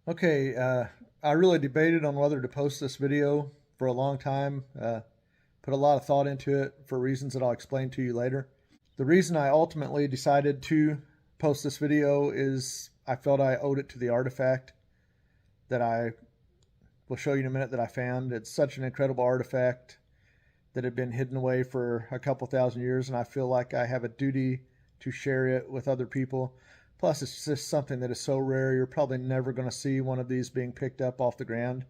Okay, I really debated on whether to post this video for a long time. Put a lot of thought into it for reasons that I'll explain to you later. The reason I ultimately decided to post this video is I felt I owed it to the artifact that I will show you in a minute that I found. It's such an incredible artifact that had been hidden away for a couple thousand years, and I feel like I have a duty to share it with other people. Plus, it's just something that is so rare, you're probably never going to see one of these being picked up off the ground.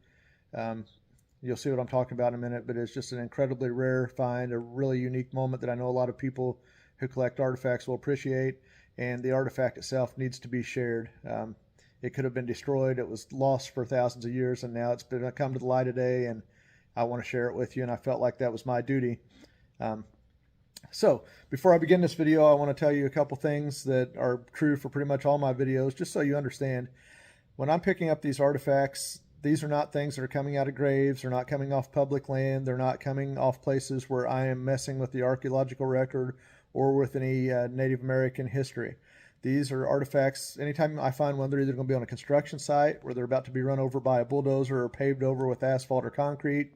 Um, you'll see what I'm talking about in a minute, but it's just an incredibly rare find, a really unique moment that I know a lot of people who collect artifacts will appreciate, and the artifact itself needs to be shared. It could have been destroyed, it was lost for thousands of years, and now it's been come to the light of day, and I want to share it with you, and I felt like that was my duty. So before I begin this video, I want to tell you a couple things that are true for pretty much all my videos, just so you understand. When I'm picking up these artifacts, these are not things that are coming out of graves. They're not coming off public land. They're not coming off places where I am messing with the archaeological record or with any Native American history. These are artifacts, anytime I find one, they're either going to be on a construction site where they're about to be run over by a bulldozer or paved over with asphalt or concrete.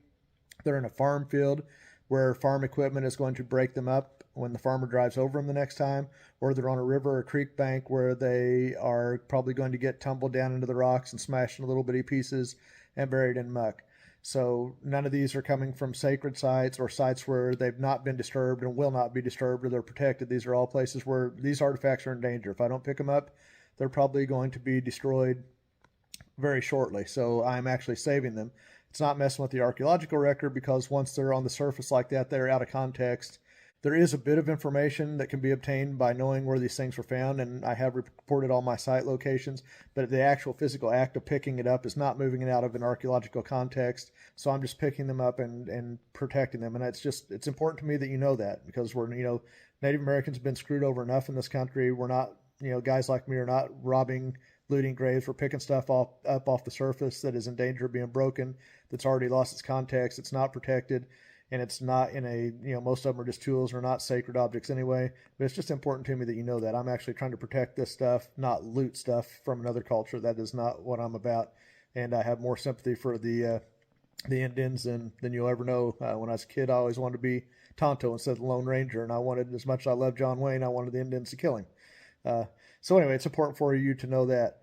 They're in a farm field where farm equipment is going to break them up when the farmer drives over them the next time, or they're on a river or creek bank where they are probably going to get tumbled down into the rocks and smashed into little bitty pieces and buried in muck. So none of these are coming from sacred sites or sites where they've not been disturbed and will not be disturbed or they're protected. These are all places where these artifacts are in danger. If I don't pick them up, they're probably going to be destroyed very shortly. So I'm actually saving them. It's not messing with the archaeological record because once they're on the surface like that, they're out of context. There is a bit of information that can be obtained by knowing where these things were found, and I have reported all my site locations, but the actual physical act of picking it up is not moving it out of an archaeological context. So I'm just picking them up and protecting them. And it's important to me that you know that, because Native Americans have been screwed over enough in this country. We're not, guys like me are not robbing, looting graves. We're picking stuff up off the surface that is in danger of being broken, that's already lost its context, it's not protected, and it's not in a, most of them are just tools or not sacred objects anyway. But it's just important to me that you know that. I'm actually trying to protect this stuff, not loot stuff from another culture. That is not what I'm about. And I have more sympathy for the Indians than you'll ever know. When I was a kid, I always wanted to be Tonto instead of the Lone Ranger, and I wanted, as much as I loved John Wayne, I wanted the Indians to kill him. So anyway, it's important for you to know that.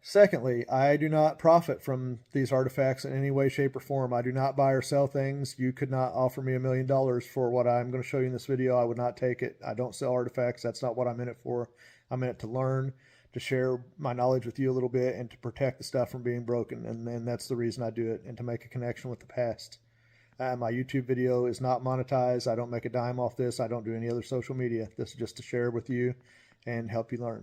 Secondly, I do not profit from these artifacts in any way, shape, or form. I do not buy or sell things. You could not offer me $1 million for what I'm going to show you in this video. I would not take it. I don't sell artifacts. That's not what I'm in it for. I'm in it to learn, to share my knowledge with you a little bit, and to protect the stuff from being broken. And that's the reason I do it, and to make a connection with the past. My YouTube video is not monetized. I don't make a dime off this. I don't do any other social media. This is just to share with you and help you learn.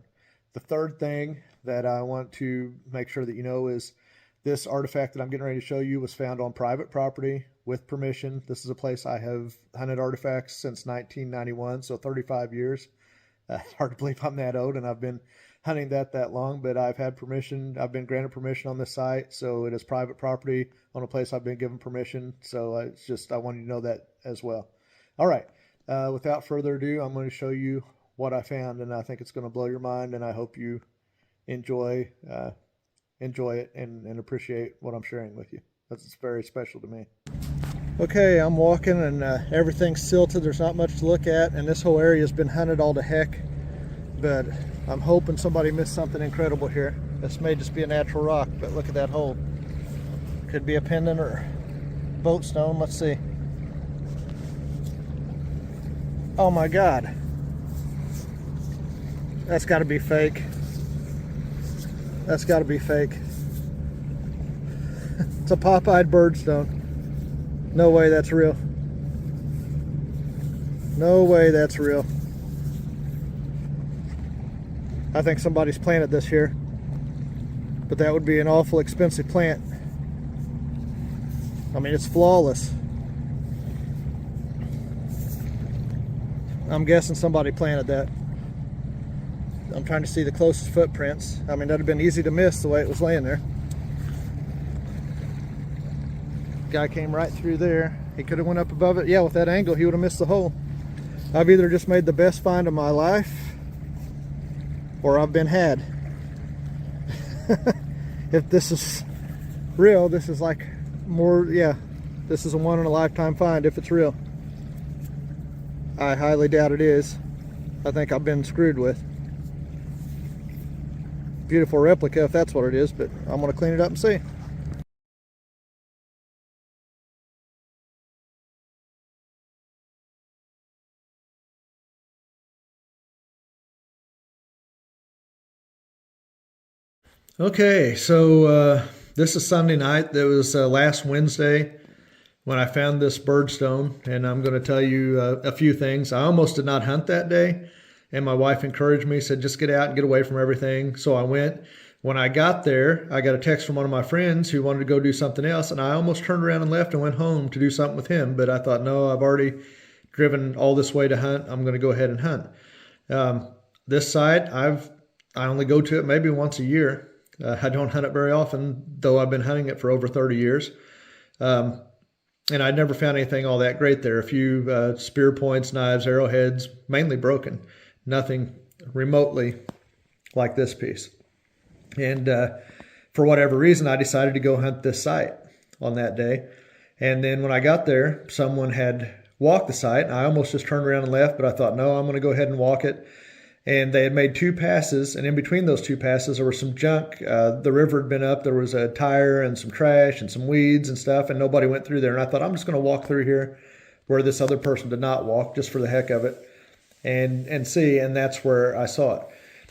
The third thing that I want to make sure that you know is this artifact that I'm getting ready to show you was found on private property with permission. This is a place I have hunted artifacts since 1991, so 35 years. Hard to believe I'm that old, and I've been hunting that long, but I've had permission. I've been granted permission on this site, so it is private property on a place I've been given permission. So I want you to know that as well. All right, without further ado, I'm going to show you what I found, and I think it's going to blow your mind, and I hope you enjoy it and appreciate what I'm sharing with you. That's very special to me. Okay, I'm walking, and everything's silted. There's not much to look at, and this whole area has been hunted all to heck, but I'm hoping somebody missed something incredible here. This may just be a natural rock, but look at that hole. Could be a pendant or boat stone. Let's see. Oh my God. That's got to be fake. That's got to be fake. It's a pop-eyed birdstone. No way that's real. No way that's real. I think somebody's planted this here, but that would be an awful expensive plant. I mean, it's flawless. I'm guessing somebody planted that. I'm trying to see the closest footprints. I mean, that'd have been easy to miss the way it was laying there. Guy came right through there. He could have went up above it. Yeah, with that angle, he would have missed the hole. I've either just made the best find of my life, or I've been had. if this is real, this is like more, yeah, this is a one in a lifetime find if it's real. I highly doubt it is. I think I've been screwed with. Beautiful replica if that's what it is, but I'm gonna clean it up and see. Okay, so this is Sunday night. That was last Wednesday when I found this birdstone, and I'm going to tell you a few things. I almost did not hunt that day, and my wife encouraged me, said just get out and get away from everything. So I went. When I got there, I got a text from one of my friends who wanted to go do something else, and I almost turned around and left and went home to do something with him. But I thought, no, I've already driven all this way to hunt. I'm going to go ahead and hunt. This site, I only go to it maybe once a year. I don't hunt it very often, though I've been hunting it for over 30 years. And I never found anything all that great there. A few spear points, knives, arrowheads, mainly broken. Nothing remotely like this piece. And for whatever reason, I decided to go hunt this site on that day. And then when I got there, someone had walked the site. I almost just turned around and left, but I thought, no, I'm going to go ahead and walk it. And they had made 2 passes, and in between those 2 passes, there was some junk. The river had been up. There was a tire and some trash and some weeds and stuff, and nobody went through there. And I thought, I'm just going to walk through here where this other person did not walk, just for the heck of it, and see. And that's where I saw it.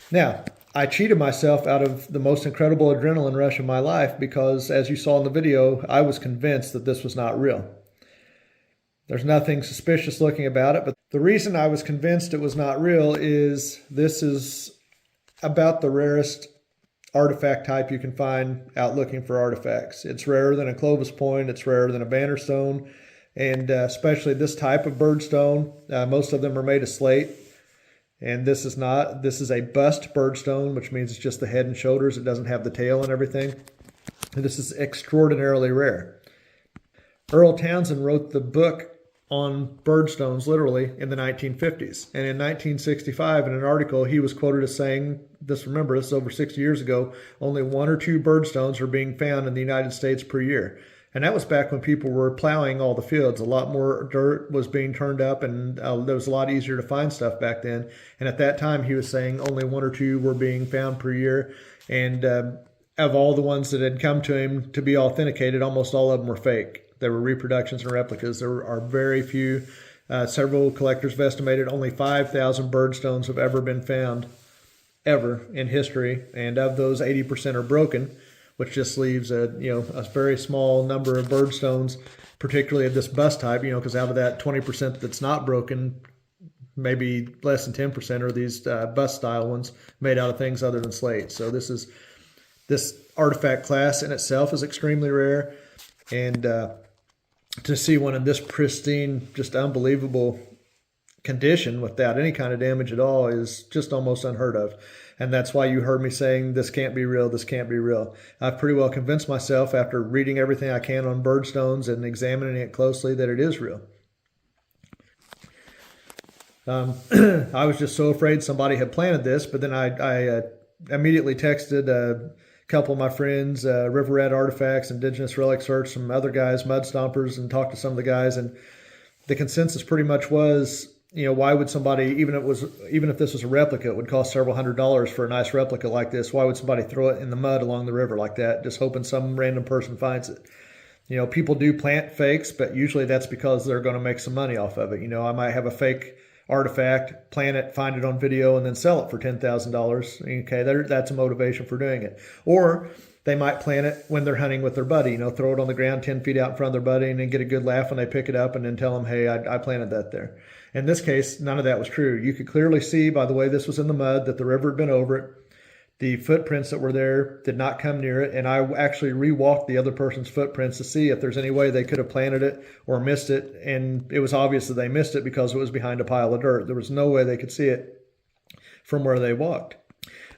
Now, I cheated myself out of the most incredible adrenaline rush of my life because, as you saw in the video, I was convinced that this was not real. There's nothing suspicious looking about it, but the reason I was convinced it was not real is this is about the rarest artifact type you can find out looking for artifacts. It's rarer than a Clovis point, it's rarer than a banner stone, and especially this type of birdstone. Most of them are made of slate, and this is not. This is a bust birdstone, which means it's just the head and shoulders. It doesn't have the tail and everything. And this is extraordinarily rare. Earl Townsend wrote the book on birdstones literally in the 1950s. And in 1965, in an article, he was quoted as saying, remember, this is over 60 years ago, only 1 or 2 birdstones are being found in the United States per year. And that was back when people were plowing all the fields. A lot more dirt was being turned up, and it was a lot easier to find stuff back then. And at that time, he was saying only 1 or 2 were being found per year. And of all the ones that had come to him to be authenticated, almost all of them were fake. There were reproductions and replicas. There are very few. Several collectors have estimated only 5,000 birdstones have ever been found, ever in history. And of those, 80% are broken, which just leaves a very small number of birdstones, particularly of this bust type. Because out of that 20% that's not broken, maybe less than 10% are these bust style ones made out of things other than slate. So this artifact class in itself is extremely rare, and to see one in this pristine, just unbelievable condition without any kind of damage at all is just almost unheard of. And that's why you heard me saying this can't be real, this can't be real. I've pretty well convinced myself after reading everything I can on birdstones and examining it closely that it is real. I was just so afraid somebody had planted this, but then I immediately texted a couple of my friends, River Rat Artifacts, Indigenous Relic Search, some other guys, Mud Stompers, and talked to some of the guys, and the consensus pretty much was, why would somebody, even if this was a replica, it would cost several $100s for a nice replica like this. Why would somebody throw it in the mud along the river like that, just hoping some random person finds it? People do plant fakes, but usually that's because they're going to make some money off of it. I might have a fake artifact, plant it, find it on video, and then sell it for $10,000. Okay, that's a motivation for doing it. Or they might plant it when they're hunting with their buddy, throw it on the ground 10 feet out in front of their buddy and then get a good laugh when they pick it up and then tell them, hey, I planted that there. In this case, none of that was true. You could clearly see by the way this was in the mud that the river had been over it. The footprints that were there did not come near it, and I actually re-walked the other person's footprints to see if there's any way they could have planted it or missed it, and it was obvious that they missed it because it was behind a pile of dirt. There was no way they could see it from where they walked.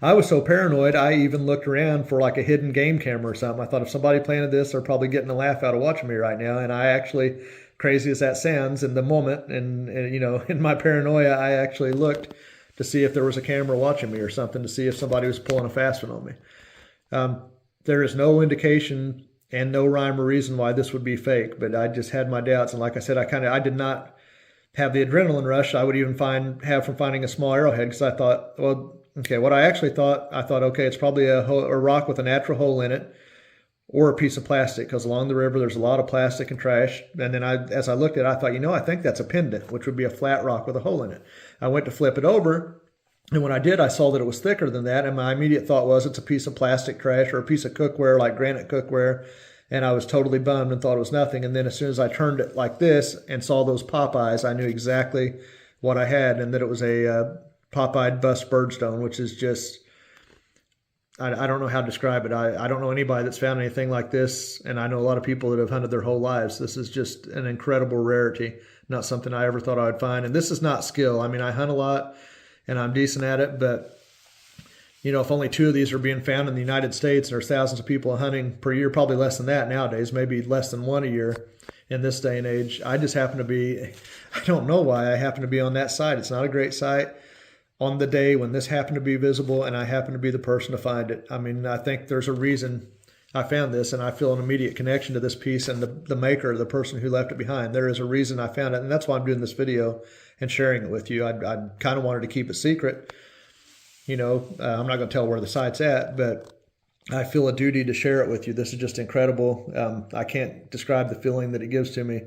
I was so paranoid, I even looked around for like a hidden game camera or something. I thought if somebody planted this, they're probably getting a laugh out of watching me right now, and I actually, crazy as that sounds, in the moment, and in my paranoia, I actually looked to see if there was a camera watching me or something, to see if somebody was pulling a fast one on me. there is no indication and no rhyme or reason why this would be fake, but I just had my doubts. And like I said, I did not have the adrenaline rush I would even have from finding a small arrowhead, because I thought, well, okay, what I thought, okay, it's probably a rock with a natural hole in it, or a piece of plastic, because along the river there's a lot of plastic and trash. And then as I looked at it, I thought, I think that's a pendant, which would be a flat rock with a hole in it. I went to flip it over, and when I did, I saw that it was thicker than that, and my immediate thought was it's a piece of plastic trash or a piece of cookware, like granite cookware, and I was totally bummed and thought it was nothing. And then as soon as I turned it like this and saw those pop-eyes, I knew exactly what I had, and that it was a pop-eyed bust birdstone, which is just, I don't know how to describe it. I don't know anybody that's found anything like this, and I know a lot of people that have hunted their whole lives. This is just an incredible rarity, not something I ever thought I would find. And this is not skill. I mean, I hunt a lot, and I'm decent at it, but if only 2 of these are being found in the United States, and there's thousands of people hunting per year, probably less than that nowadays, maybe less than 1 a year in this day and age. I just happen to be, I don't know why I happen to be on that site. It's not a great site on the day when this happened to be visible, and I happen to be the person to find it. I mean, I think there's a reason I found this, and I feel an immediate connection to this piece and the maker, the person who left it behind. There is a reason I found it, and that's why I'm doing this video and sharing it with you. I kind of wanted to keep it secret. I'm not going to tell where the site's at, but I feel a duty to share it with you. This is just incredible. I can't describe the feeling that it gives to me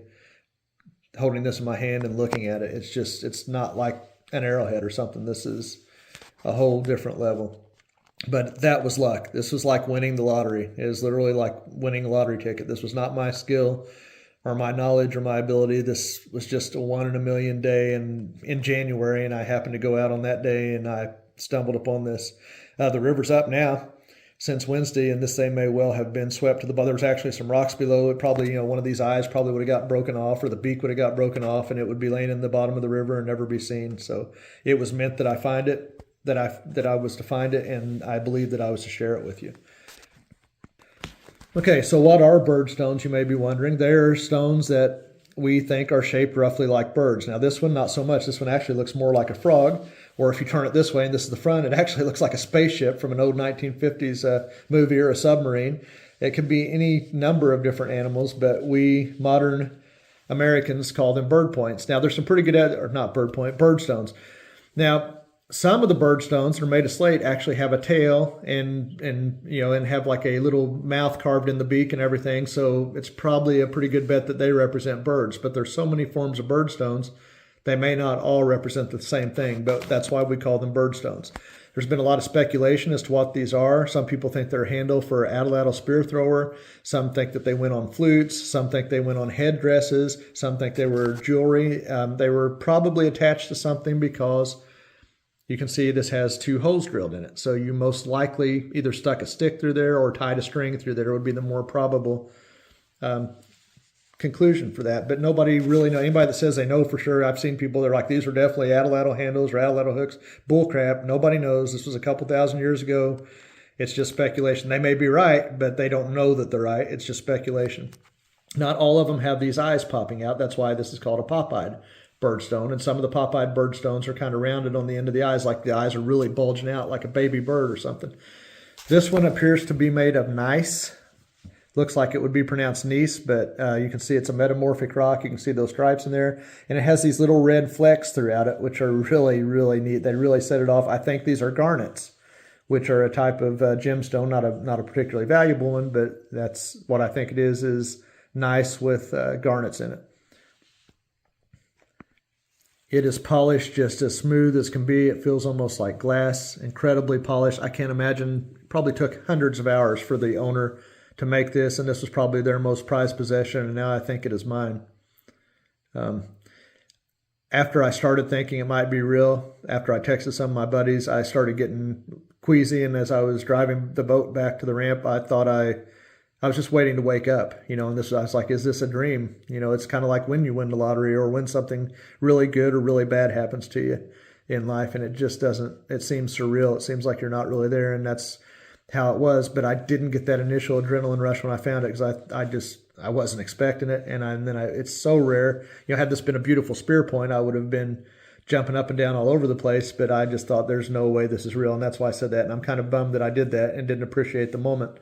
holding this in my hand and looking at it. It's not like an arrowhead or something. This is a whole different level. But that was luck. This was like winning the lottery. It was literally like winning a lottery ticket. This was not my skill or my knowledge or my ability. This was just a 1 in a million day, and in January, and I happened to go out on that day, and I stumbled upon this. The river's up now since Wednesday, and this thing may well have been swept to the bottom. There was actually some rocks below it. Probably, one of these eyes probably would have got broken off, or the beak would have got broken off, and it would be laying in the bottom of the river and never be seen. So it was meant that I find it, that I was to find it, and I believe that I was to share it with you. Okay, so what are birdstones, you may be wondering? They're stones that we think are shaped roughly like birds. Now this one, not so much. This one actually looks more like a frog, or if you turn it this way and this is the front, it actually looks like a spaceship from an old 1950s movie or a submarine. It could be any number of different animals, but we modern Americans call them bird points. Now there's some pretty good, or not bird point, birdstones. Now some of the birdstones that are made of slate actually have a tail and have like a little mouth carved in the beak and everything. So it's probably a pretty good bet that they represent birds. But there's so many forms of birdstones, they may not all represent the same thing, but that's why we call them birdstones. There's been a lot of speculation as to what these are. Some people think they're a handle for an atlatl spear thrower. Some think that they went on flutes. Some think they went on headdresses. Some think they were jewelry. They were probably attached to something, because you can see this has 2 holes drilled in it. So you most likely either stuck a stick through there or tied a string through there. It would be the more probable conclusion for that. But nobody really knows. Anybody that says they know for sure, I've seen people that are like, these were definitely atlatl handles or atlatl hooks. Bull crap. Nobody knows. This was a couple thousand years ago. It's just speculation. They may be right, but they don't know that they're right. It's just speculation. Not all of them have these eyes popping out. That's why this is called a pop-eyed birdstone, and some of the pop-eyed birdstones are kind of rounded on the end of the eyes, like the eyes are really bulging out like a baby bird or something. This one appears to be made of gneiss. Looks like it would be pronounced gneiss, but you can see it's a metamorphic rock. You can see those stripes in there, and it has these little red flecks throughout it, which are really, really neat. They really set it off. I think these are garnets, which are a type of gemstone, not a particularly valuable one, but that's what I think it is gneiss with garnets in it. It is polished just as smooth as can be. It feels almost like glass, incredibly polished. I can't imagine, probably took hundreds of hours for the owner to make this, and this was probably their most prized possession, and now I think it is mine. After I started thinking it might be real, after I texted some of my buddies, I started getting queasy, and as I was driving the boat back to the ramp, I thought I was just waiting to wake up, and I was like, is this a dream? It's kind of like when you win the lottery or when something really good or really bad happens to you in life, and it just doesn't, it seems surreal. It seems like you're not really there, and that's how it was. But I didn't get that initial adrenaline rush when I found it, because I wasn't expecting it, and then it's so rare. Had this been a beautiful spear point, I would have been jumping up and down all over the place, but I just thought there's no way this is real, and that's why I said that, and I'm kind of bummed that I did that and didn't appreciate the moment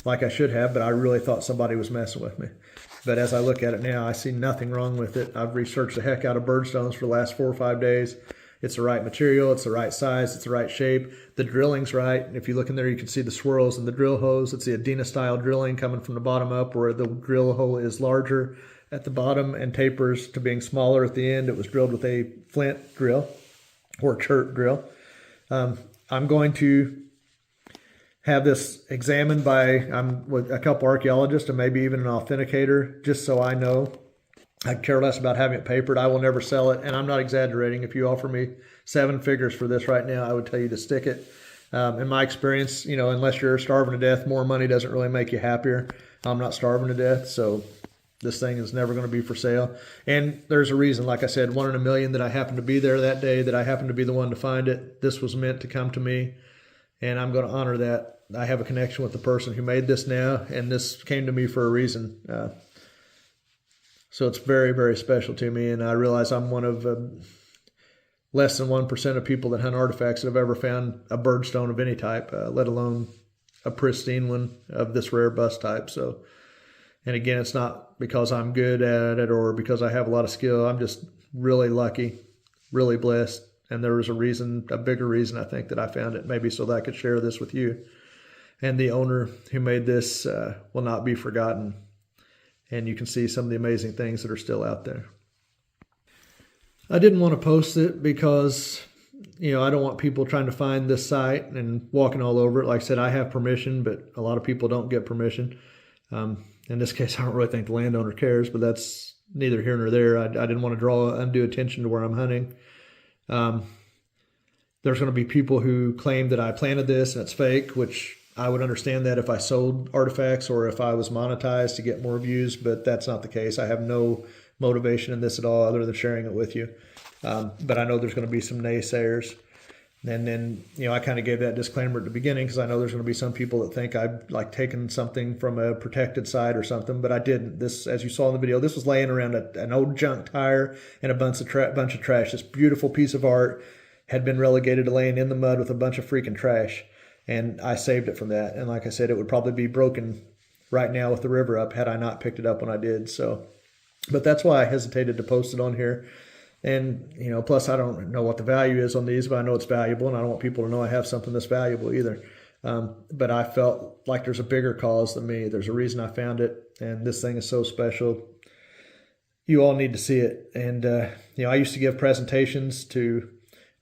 like I should have, but I really thought somebody was messing with me. But as I look at it now, I see nothing wrong with it. I've researched the heck out of birdstones for the last 4 or 5 days. It's the right material, it's the right size, it's the right shape. The drilling's right. If you look in there, you can see the swirls in the drill hose. It's the Adena style drilling coming from the bottom up, where the drill hole is larger at the bottom and tapers to being smaller at the end. It was drilled with a flint drill or chert drill. I'm going to have this examined by with a couple archaeologists and maybe even an authenticator, just so I know. I care less about having it papered. I will never sell it, and I'm not exaggerating. If you offer me 7 figures for this right now, I would tell you to stick it. In my experience, unless you're starving to death, more money doesn't really make you happier. I'm not starving to death, so this thing is never going to be for sale. And there's a reason, like I said, 1 in a million that I happened to be there that day, that I happened to be the one to find it. This was meant to come to me, and I'm going to honor that. I have a connection with the person who made this now, and this came to me for a reason. So it's very, very special to me, and I realize I'm one of less than 1% of people that hunt artifacts that have ever found a birdstone of any type, let alone a pristine one of this rare bust type. So, and again, it's not because I'm good at it or because I have a lot of skill. I'm just really lucky, really blessed, and there was a reason, a bigger reason, I think, that I found it, maybe so that I could share this with you. And the owner who made this will not be forgotten. And you can see some of the amazing things that are still out there. I didn't want to post it because, I don't want people trying to find this site and walking all over it. Like I said, I have permission, but a lot of people don't get permission. In this case, I don't really think the landowner cares, but that's neither here nor there. I didn't want to draw undue attention to where I'm hunting. There's going to be people who claim that I planted this and it's fake, which I would understand that if I sold artifacts or if I was monetized to get more views, but that's not the case. I have no motivation in this at all other than sharing it with you. But I know there's going to be some naysayers. And then, I kind of gave that disclaimer at the beginning because I know there's going to be some people that think I've taken something from a protected site or something, but I didn't. This, as you saw in the video, this was laying around an old junk tire and a bunch of trash. This beautiful piece of art had been relegated to laying in the mud with a bunch of freaking trash. And I saved it from that. And like I said, it would probably be broken right now with the river up had I not picked it up when I did. So, but that's why I hesitated to post it on here. And, plus I don't know what the value is on these, but I know it's valuable, and I don't want people to know I have something that's valuable either. But I felt like there's a bigger cause than me. There's a reason I found it, and this thing is so special. You all need to see it. And, I used to give presentations to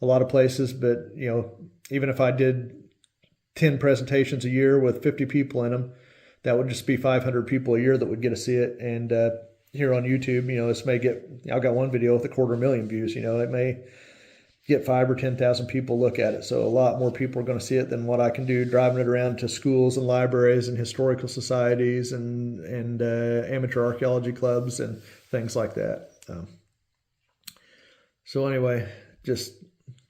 a lot of places, but, even if I did 10 presentations a year with 50 people in them, that would just be 500 people a year that would get to see it. And here on YouTube, this may get, I've got one video with 250,000 views, it may get 5,000 or 10,000 people look at it. So a lot more people are going to see it than what I can do driving it around to schools and libraries and historical societies and amateur archaeology clubs and things like that. So anyway, just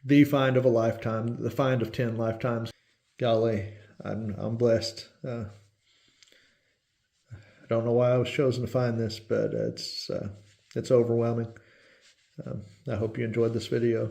the find of a lifetime, the find of 10 lifetimes. Golly, I'm blessed. I don't know why I was chosen to find this, but it's overwhelming. I hope you enjoyed this video.